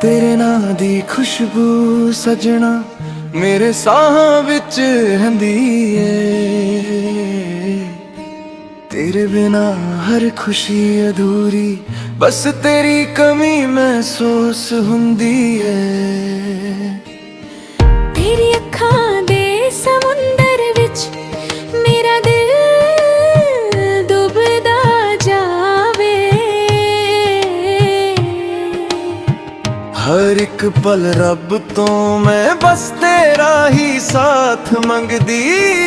तेरे नां दी खुशबू सजना मेरे साहां विच रहिंदी ए। तेरे बिना हर खुशी अधूरी, बस तेरी कमी महसूस हुंदी है। तेरी अखां दे समुंदर विच मेरा दिल डुबदा जावे। हर एक पल रब तो मैं बस तेरा ही साथ मंगदी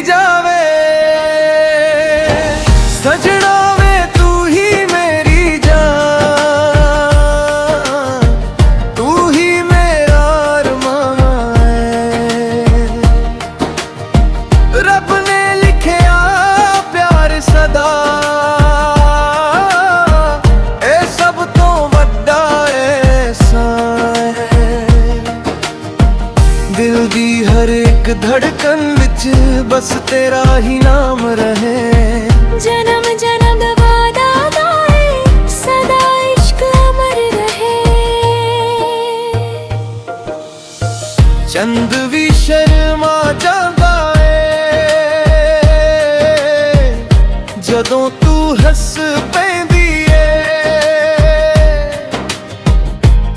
जावे। सजना वे तू ही मेरी जान, तू ही मेरा अरमान है। रब ने लिखिया प्यार सदा, ए सब तो वड्डा एहसान है। दिल दी हर एक धड़कन विच बस तेरा ही नाम रहे। जन्म जन्म दा वादा दाए सदा इश्क अमर रहे। चंद भी शर्मा जांदा ए जदों तू हस पैंदी ए।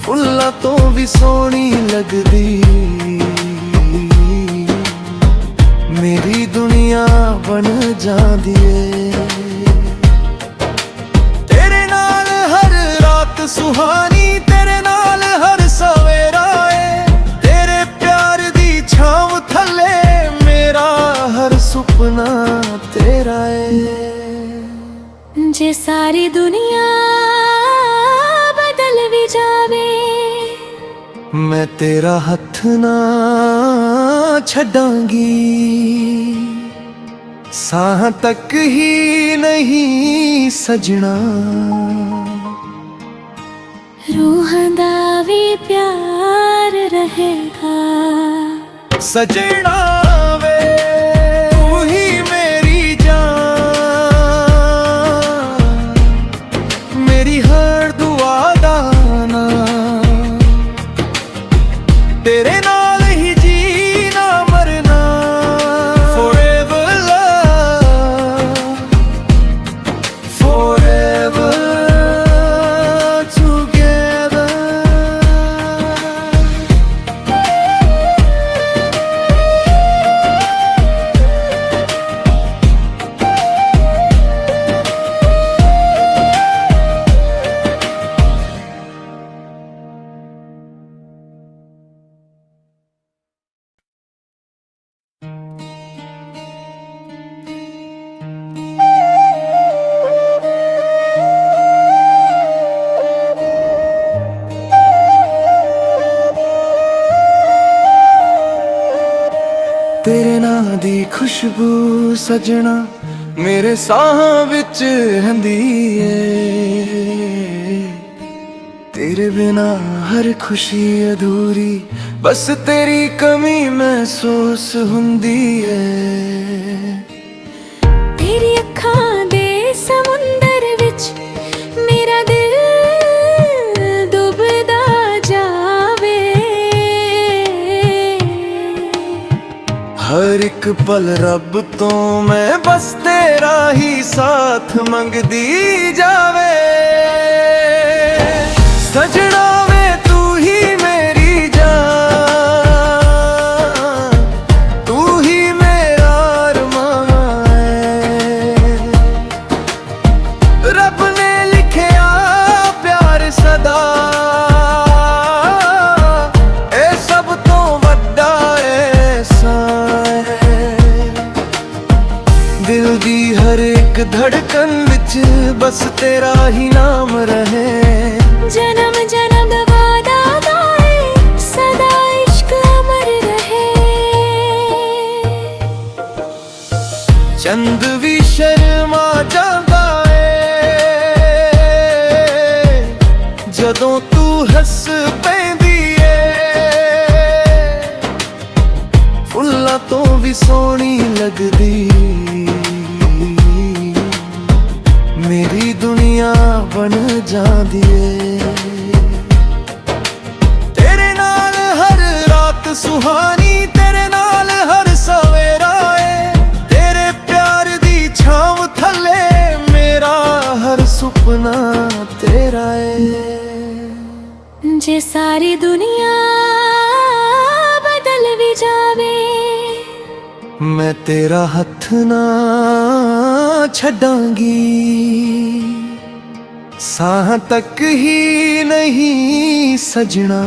फुल्लां तो भी सोहनी लगदी मेरी दुनिया बन जांदी ए। तेरे नाल हर रात सुहानी, तेरे नाल हर सवेरा ए। तेरे प्यार दी छांव थल्ले मेरा हर सुपना तेरा ए। जे सारी दुनिया बदल भी जावे, मैं तेरा हथ ना छड्डांगी। साह तक ही नहीं सजना, रूहां दा भी प्यार रहेगा। सजना वे तू ही मेरी जान, मेरी हर दुआ दा नाम। तेरे नाल ही जीना मरना, forever love, forever together। तेरे नां दी खुशबू सजना मेरे साहां विच रहिंदी ए। तेरे बिना हर खुशी अधूरी, बस तेरी कमी महसूस हुंदी है। तेरी अखां दे समुंदर विच मेरा दिल डुबदा जावे। हर एक पल रब तो मैं बस तेरा ही साथ मंगदी जावे। सजना वे तू ही मेरी जान, तू ही मेरा अरमान है। रब ने लिखिया प्यार सदा, ए सब तो वड्डा एहसान है। दिल दी हर एक धड़कन विच बस तेरा ही नाम रहे। जन्म जन्म दा वादा दाए सदा इश्क अमर रहे। चंद भी शर्मा जांदा ए जदों तू हस पैंदी ए। फुल्लां तो भी सोहनी लगदी मेरी दुनिया बन जांदी ए। जे सारी दुनिया बदल भी जावे, मैं तेरा हथ ना छड्डांगी, साह तक ही नहीं सजना।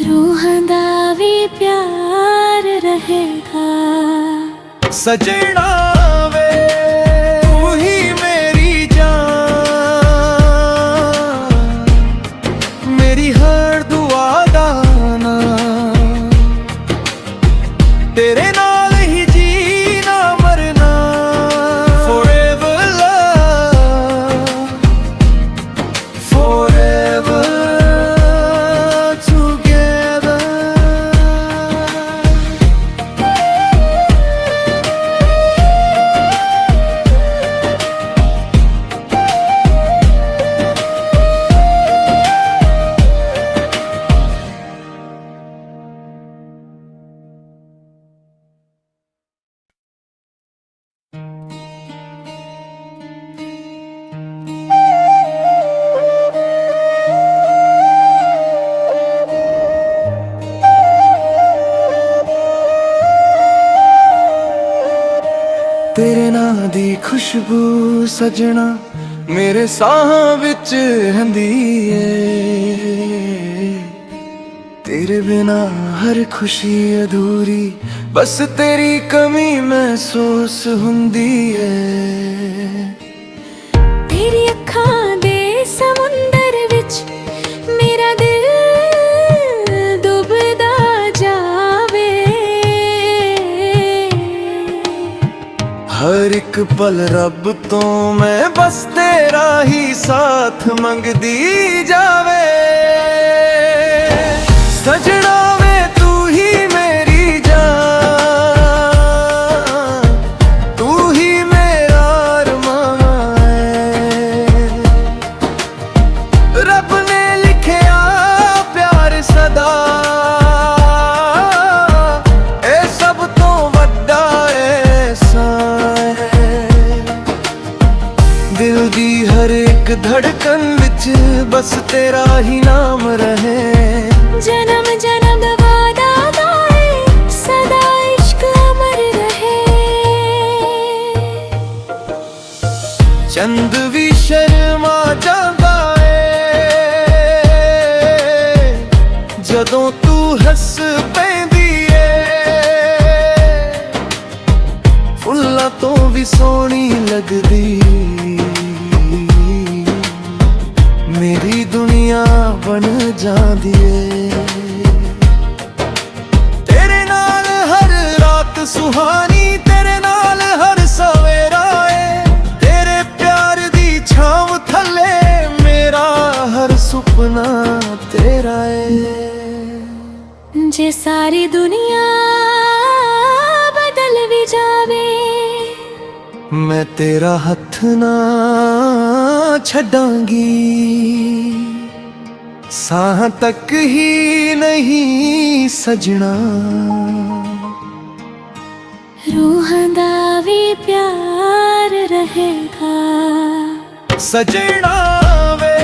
रूहां दा भी प्यार रहेगा सजना वे, तू ही मेरी जान, मेरी हर दुआ दा नाम, तेरे नाल ही जीना मरना। Forever love, forever together। तेरे नां दी खुशबू सजना मेरे साहां विच रहिंदी ऐ, तेरे बिना हर खुशी अधूरी, बस तेरी कमी महसूस हुंदी ऐ। तेरी अखां दे समुंदर विच मेरा दिल डुबदा जावे, हर एक पल रब तो मैं बस तेरा ही साथ मंगदी जावे। सजना वे तू ही मेरी जान, तू ही मेरा अरमान है। रब ने लिखिया प्यार सदा, ए सब तो वड्डा एहसान है। दिल दी हर एक धड़कन विच बस तेरा ही नाम रहे। जन्म जन्म दा वादा गाए, सदा इश्क अमर रहे। चंद भी शर्मा जांदा ए, जदों तू हस पैंदी ए, फुल्लां तो भी सोहनी लगदी, मेरी दुनिया बन जांदी ए। तेरे नाल हर रात सुहानी, तेरे नाल हर सवेरा ए, तेरे प्यार दी छांव थल्ले मेरा हर सुपना तेरा ए। जे सारी दुनिया बदल भी जावे, मैं तेरा हथ ना छड्डांगी, साह तक ही नहीं सजना। रूहां दा भी प्यार रहेगा सजना वे,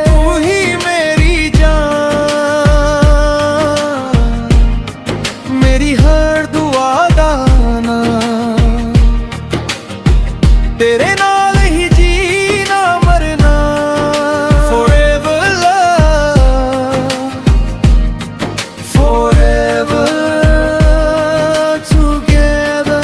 तू ही मेरी जान, मेरी हर दुआ दा नाम, तेरे नाल ही जीना मरना। Forever love, forever together।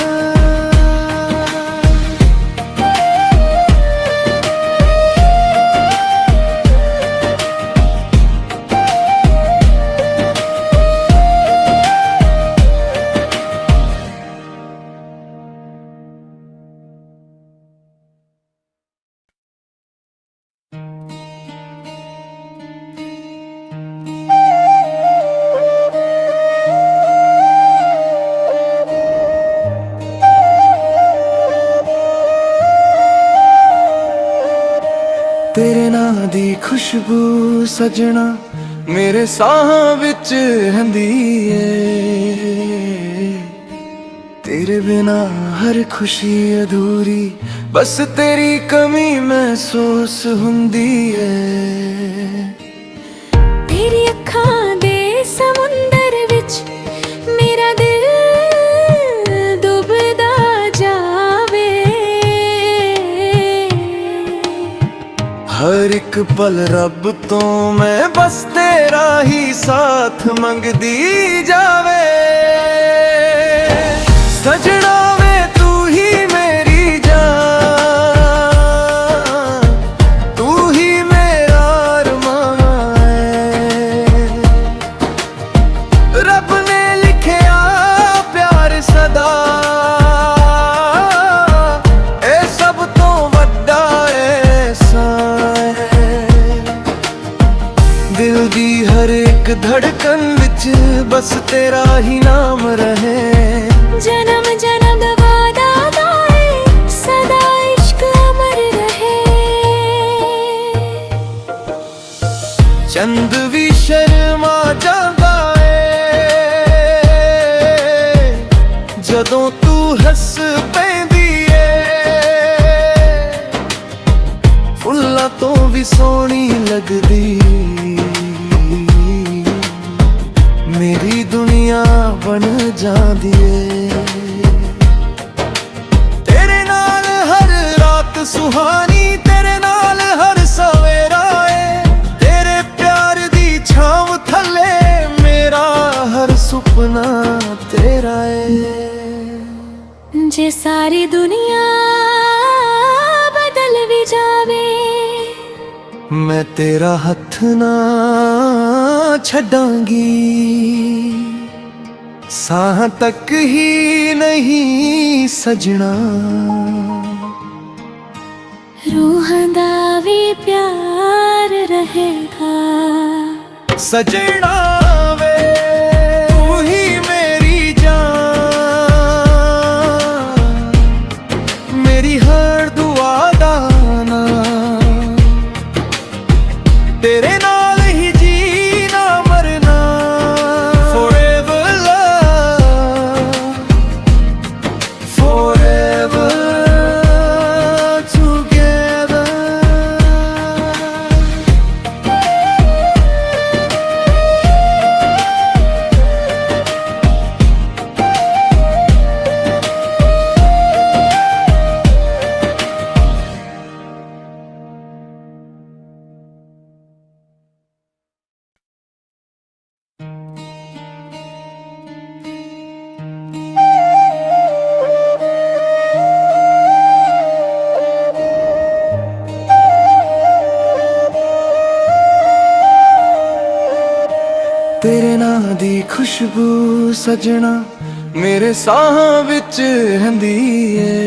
तेरे नां दी खुशबू सजना मेरे साहां विच रहिंदी ऐ, तेरे बिना हर खुशी अधूरी, बस तेरी कमी महसूस हुंदी है। तेरी अखां दे समुंदर विच मेरा दिल डुबदा जावे। हर एक पल रब तो मैं बस तेरा ही साथ मंगदी जावे। सजना वे तू ही मेरी जान, तू ही मेरा अरमान है। रब ने लिखिया प्यार सदा, ए सब तो वड्डा एहसान है। दिल दी हर एक धड़कन विच बस तेरा ही नाम रहे। जन्म जन्म दा वादा दाए सदा इश्क अमर रहे। चंद भी शर्मा जांदा है जदों तू हस पैंदी है। फुल्लां तो भी सोहनी लगदी मेरी दुनिया बन जांदी है। तेरे नाल हर रात सुहानी, तेरे नाल हर सवेरा है। तेरे प्यार दी छांव थले मेरा हर सुपना तेरा है। जे सारी दुनिया बदल भी जावे मैं तेरा हथ ना छड़ांगी, साह तक ही नहीं सजना। रूहां दा भी प्यार रहेगा। सजना वे तू ही मेरी जान, मेरी हर दुआ दा नाम। तेरे नाल ही जीना मरना, forever love, forever together। तेरे नां दी खुशबू सजना मेरे साहां विच रहिंदी है।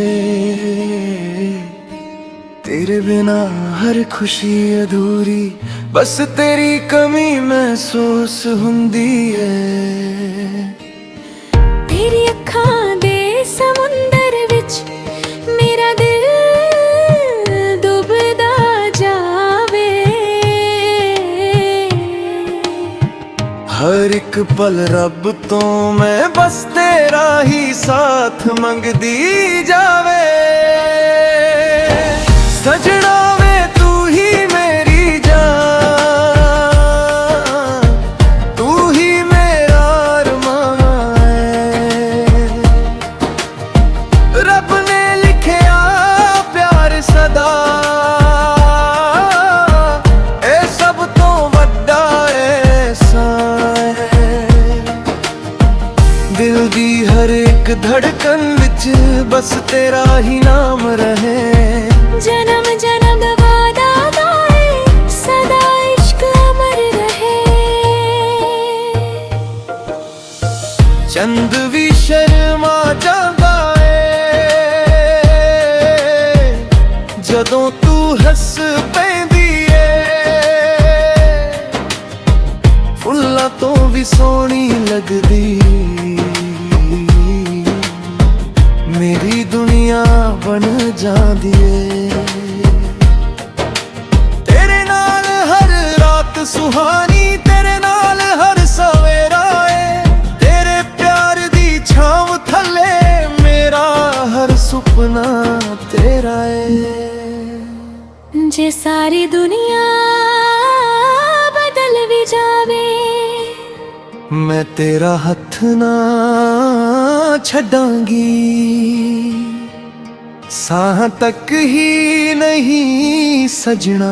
तेरे बिना हर खुशी अधूरी, बस तेरी कमी महसूस हुंदी है। तेरी अखां दे समुंदर विच मेरा दिल डुबदा जावे। हर एक पल रब तो मैं बस तेरा ही साथ मंगदी जावे। सजना वे तू ही मेरी जान, तू ही मेरा अरमान है। रब ने लिखिया प्यार सदा, ए सब तो वड्डा एहसान है। दिल दी हर एक धड़कन विच बस तेरा ही नाम रहे। जन्म जन्म दा वादा दाए सदा इश्क अमर रहे। चंद भी शर्मा जांदा है जदों तू हस पैंदी है। फुल्लां तो भी सोहनी लगदी मेरी दुनिया बन जांदी है। तेरे नाल हर रात सुहानी, तेरे नाल हर सवेरा है। तेरे प्यार दी छांव थले मेरा हर सुपना तेरा है। मैं तेरा हथ ना छड्डांगी, साह तक ही नहीं सजना।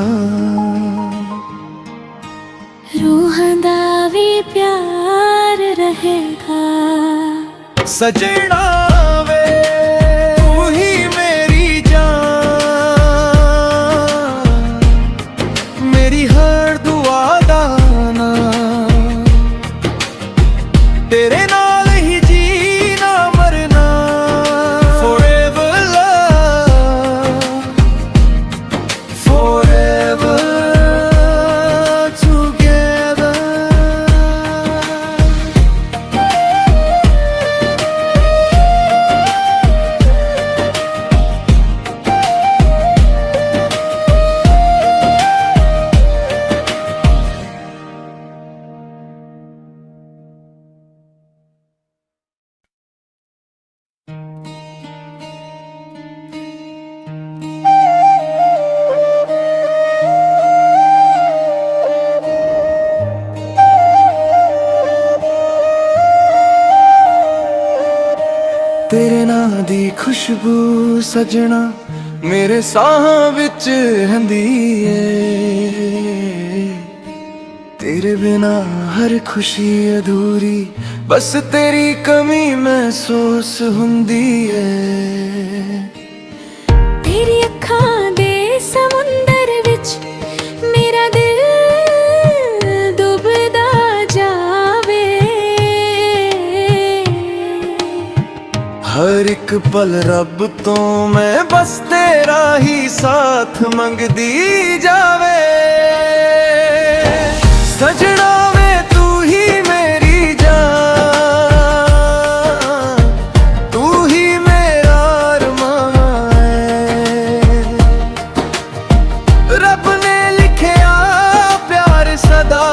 रूहां दा भी प्यार रहेगा सजना वे तू ही मेरी जान, मेरी हर दुआ दा नाम, तेरे नाल ही जीना मरना। Forever love, forever together। तेरे नां दी खुशबू सजना मेरे साहां विच हंदी है, तेरे बिना हर खुशी अधूरी, बस तेरी कमी महसूस हुंदी है। तेरी अखां दे समुंदर विच मेरा दिल डुबदा जावे, हर एक पल रब तो मैं बस तेरा ही साथ मंगदी जावे। सजना वे तू ही मेरी जान, तू ही मेरा अरमान है। रब ने लिखिया प्यार सदा,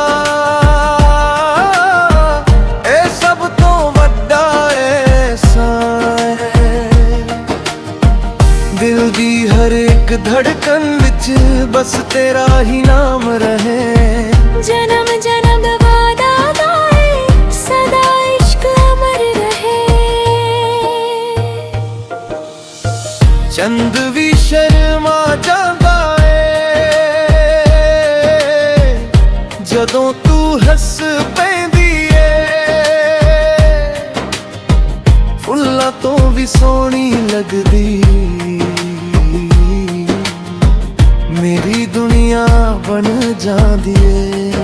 ए सब तो वड्डा एहसान है। दिल दी हर एक धड़कन विच बस तेरा ही नाम रहे। जन्म जन्म दा वादा गाए सदा इश्क अमर रहे। चंद भी शर्मा जांदा है जदों तू हस पैंदी है, फुल्लां तो भी सोहनी लगदी, मेरी दुनिया बन जांदी है।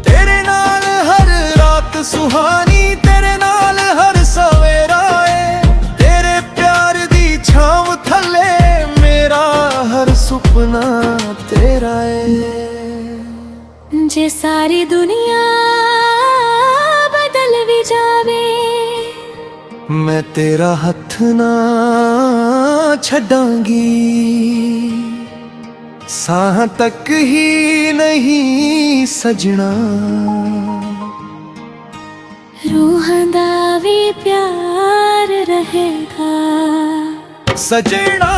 तेरे नाल हर रात सुहानी, तेरे नाल हर सवेरा है, तेरे प्यार दी छांव थल्ले मेरा हर सुपना तेरा है। जे सारी दुनिया बदल भी जावे, मैं तेरा हथ ना छड्डांगी, साह तक ही नहीं सजना। रूहां दा भी प्यार रहेगा सजना